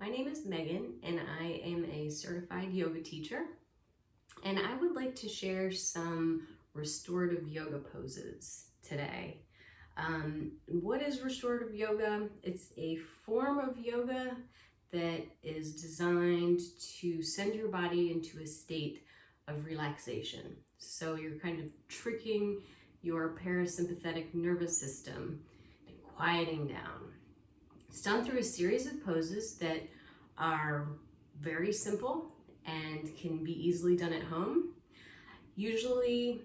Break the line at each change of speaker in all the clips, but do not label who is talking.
My name is Megan and I am a certified yoga teacher, and I would like to share some restorative yoga poses today. What is restorative yoga? It's a form of yoga that is designed to send your body into a state of relaxation. So you're kind of tricking your parasympathetic nervous system and quieting down. It's done through a series of poses that are very simple and can be easily done at home. Usually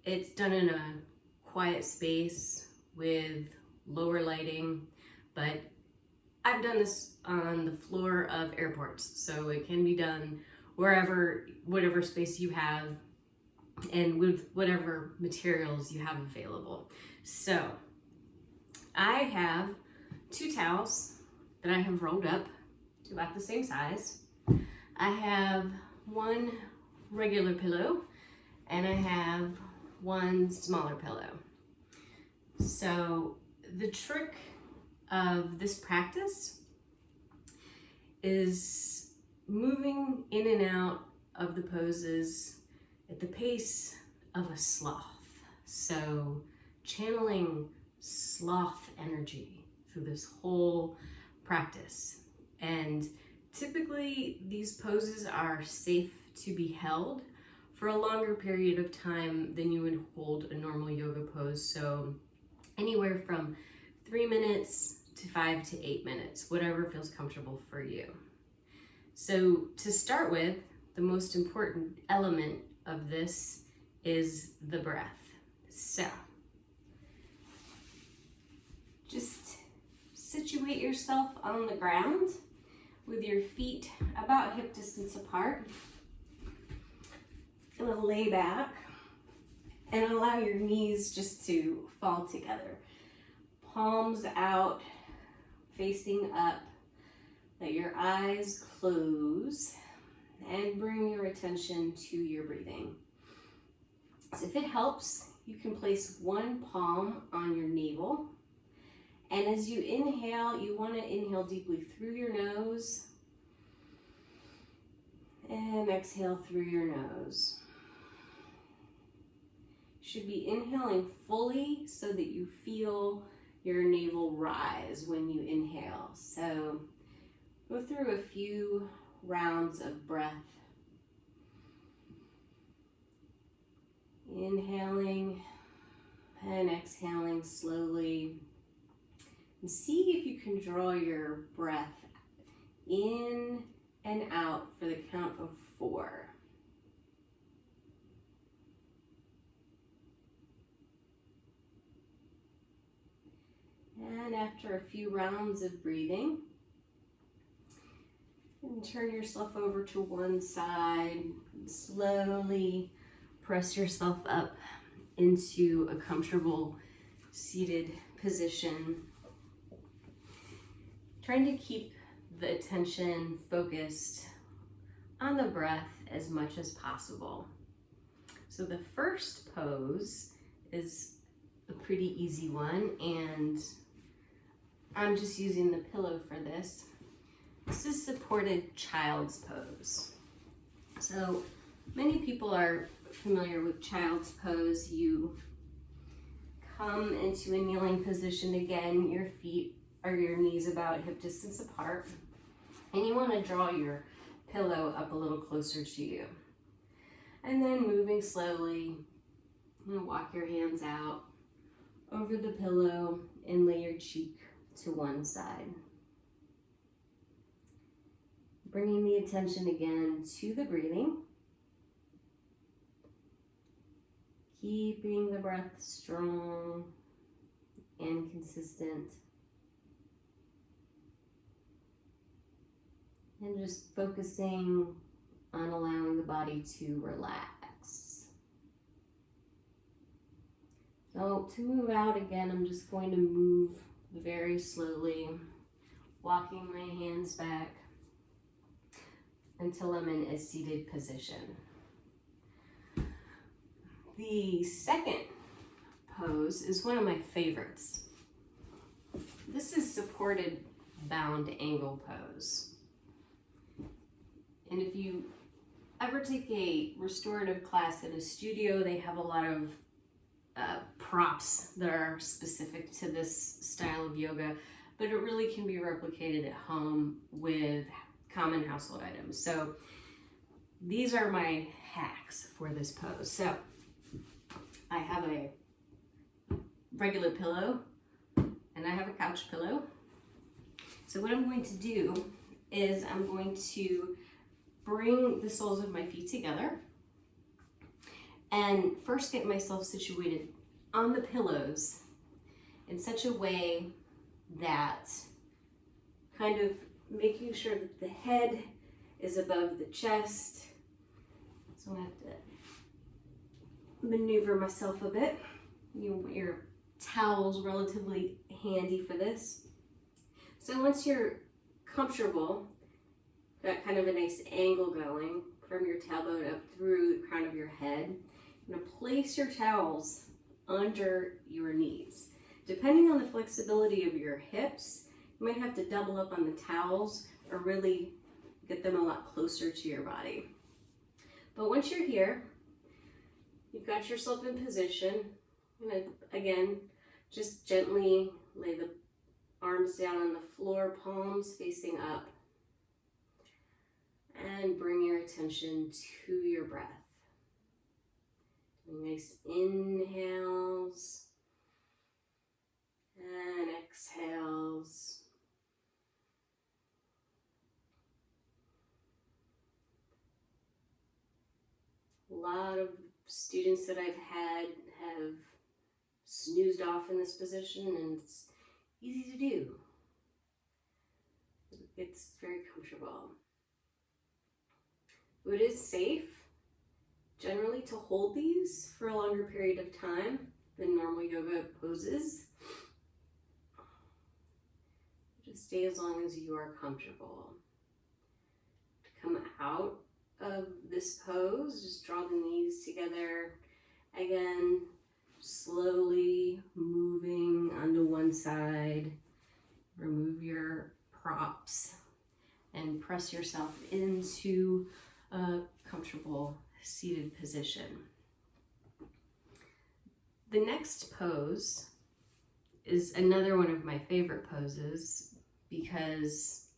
it's done in a quiet space with lower lighting, but I've done this on the floor of airports, so it can be done wherever, whatever space you have and with whatever materials you have available. So I have 2 towels that I have rolled up to about the same size. I have 1 regular pillow and I have 1 smaller pillow. So the trick of this practice is moving in and out of the poses at the pace of a sloth. So channeling sloth energy through this whole practice. And typically these poses are safe to be held for a longer period of time than you would hold a normal yoga pose. So anywhere from 3 minutes to 5 to 8 minutes, whatever feels comfortable for you. So to start with, the most important element of this is the breath. So just situate yourself on the ground with your feet about hip distance apart. Gonna lay back and allow your knees just to fall together. Palms out, facing up. Let your eyes close and bring your attention to your breathing. So if it helps, you can place 1 palm on your navel. And as you inhale, you want to inhale deeply through your nose and exhale through your nose. You should be inhaling fully so that you feel your navel rise when you inhale. So go through a few rounds of breath. Inhaling and exhaling slowly. And see if you can draw your breath in and out for the count of 4. And after a few rounds of breathing, and turn yourself over to one side and slowly press yourself up into a comfortable seated position. Trying to keep the attention focused on the breath as much as possible. So the first pose is a pretty easy one, and I'm just using the pillow for this. This is supported child's pose. So many people are familiar with child's pose. You come into a kneeling position again, your feet or your knees about hip distance apart, and you want to draw your pillow up a little closer to you. And then moving slowly, you know, walk your hands out over the pillow and lay your cheek to one side. Bringing the attention again to the breathing. Keeping the breath strong and consistent. And just focusing on allowing the body to relax. So to move out again, I'm just going to move very slowly, walking my hands back until I'm in a seated position. The second pose is one of my favorites. This is supported bound angle pose. And if you ever take a restorative class in a studio, they have a lot of props that are specific to this style of yoga, but it really can be replicated at home with common household items. So these are my hacks for this pose. So I have a regular pillow and I have a couch pillow. So what I'm going to do is I'm going to bring the soles of my feet together and first get myself situated on the pillows in such a way that kind of making sure that the head is above the chest. So I have to maneuver myself a bit. You want your towels relatively handy for this. So once you're comfortable, got kind of a nice angle going from your tailbone up through the crown of your head, you're gonna place your towels under your knees. Depending on the flexibility of your hips, you might have to double up on the towels or really get them a lot closer to your body. But once you're here, you've got yourself in position. I'm gonna, again, just gently lay the arms down on the floor, palms facing up. And bring your attention to your breath. Nice inhales and exhales. A lot of students that I've had have snoozed off in this position, and it's easy to do. It's very comfortable. It is safe generally to hold these for a longer period of time than normal yoga poses. Just stay as long as you are comfortable. To come out of this pose, just draw the knees together. Again, slowly moving onto one side. Remove your props and press yourself into a comfortable seated position. The next pose is another one of my favorite poses because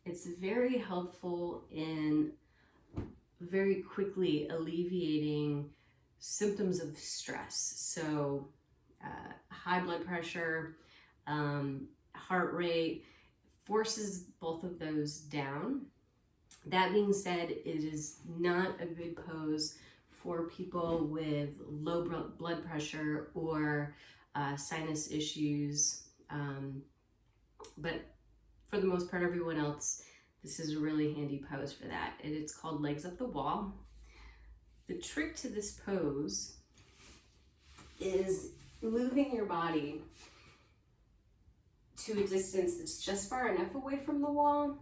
it's very helpful in very quickly alleviating symptoms of stress. So high blood pressure, heart rate, forces both of those down. That being said, it is not a good pose for people with low blood pressure or sinus issues. But for the most part, everyone else, this is a really handy pose for that. And it's called Legs Up the Wall. The trick to this pose is moving your body to a distance that's just far enough away from the wall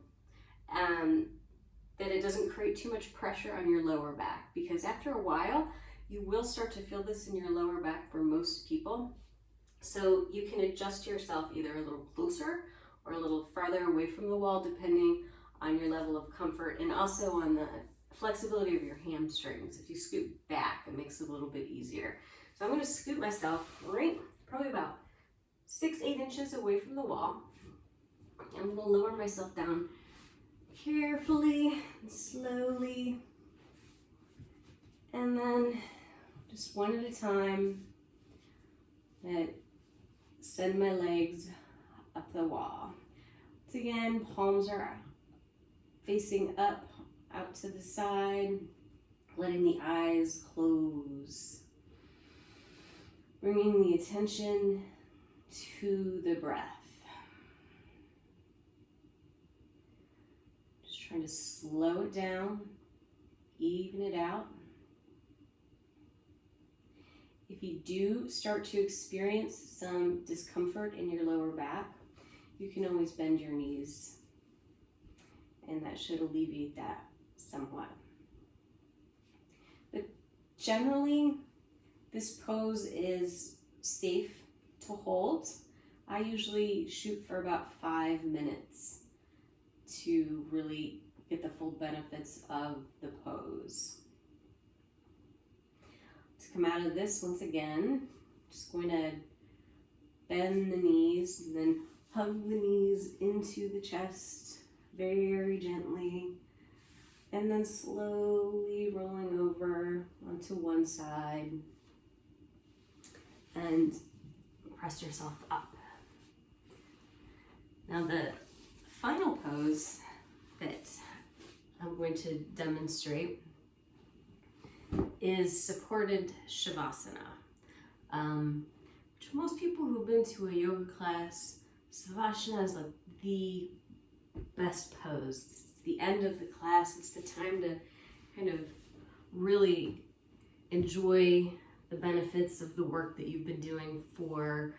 that it doesn't create too much pressure on your lower back, because after a while you will start to feel this in your lower back for most people. So you can adjust yourself either a little closer or a little farther away from the wall depending on your level of comfort and also on the flexibility of your hamstrings. If you scoot back, it makes it a little bit easier. So I'm going to scoot myself right probably about 6-8 inches away from the wall. I'm going to lower myself down carefully and slowly, and then just one at a time, send my legs up the wall. Once again, palms are facing up, out to the side, letting the eyes close, bringing the attention to the breath. Trying to slow it down, even it out. If you do start to experience some discomfort in your lower back, you can always bend your knees, and that should alleviate that somewhat. But generally, this pose is safe to hold. I usually shoot for about 5 minutes to really get the full benefits of the pose. To come out of this, once again, just going to bend the knees and then hug the knees into the chest very gently, and then slowly rolling over onto one side and press yourself up. Now the final pose that I'm going to demonstrate is supported Shavasana. Which most people who've been to a yoga class, Shavasana is like the best pose. It's the end of the class. It's the time to kind of really enjoy the benefits of the work that you've been doing for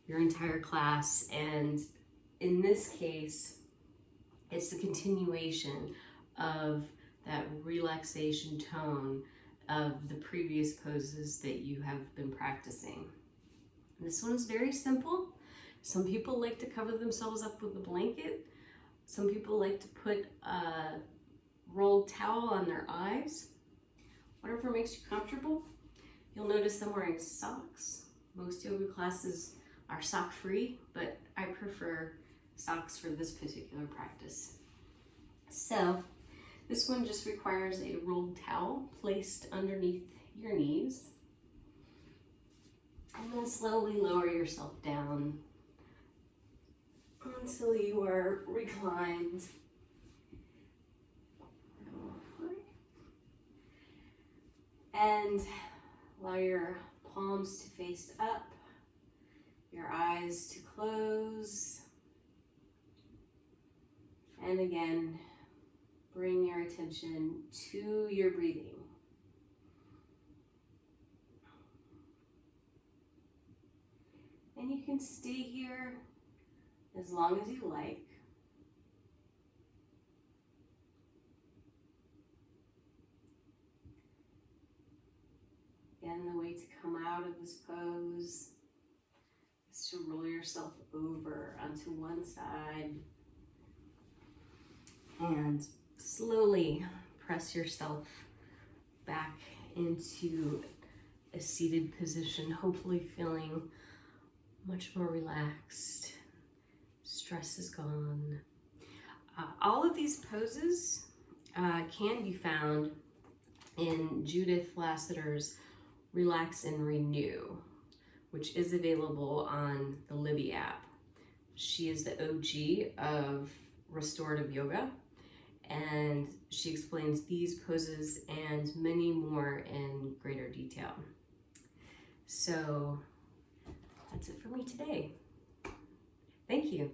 your entire class. And in this case, it's the continuation of that relaxation tone of the previous poses that you have been practicing. This one is very simple. Some people like to cover themselves up with a blanket. Some people like to put a rolled towel on their eyes. Whatever makes you comfortable. You'll notice I'm wearing socks. Most yoga classes are sock free, but I prefer socks for this particular practice. So this one just requires a rolled towel placed underneath your knees. And then slowly lower yourself down until you are reclined. And allow your palms to face up, your eyes to close. And again, bring your attention to your breathing. And you can stay here as long as you like. Again, the way to come out of this pose is to roll yourself over onto one side and slowly press yourself back into a seated position, hopefully feeling much more relaxed. Stress is gone. All of these poses can be found in Judith Lassiter's Relax and Renew, which is available on the Libby app. She is the OG of restorative yoga, and she explains these poses and many more in greater detail. So that's it for me today. Thank you.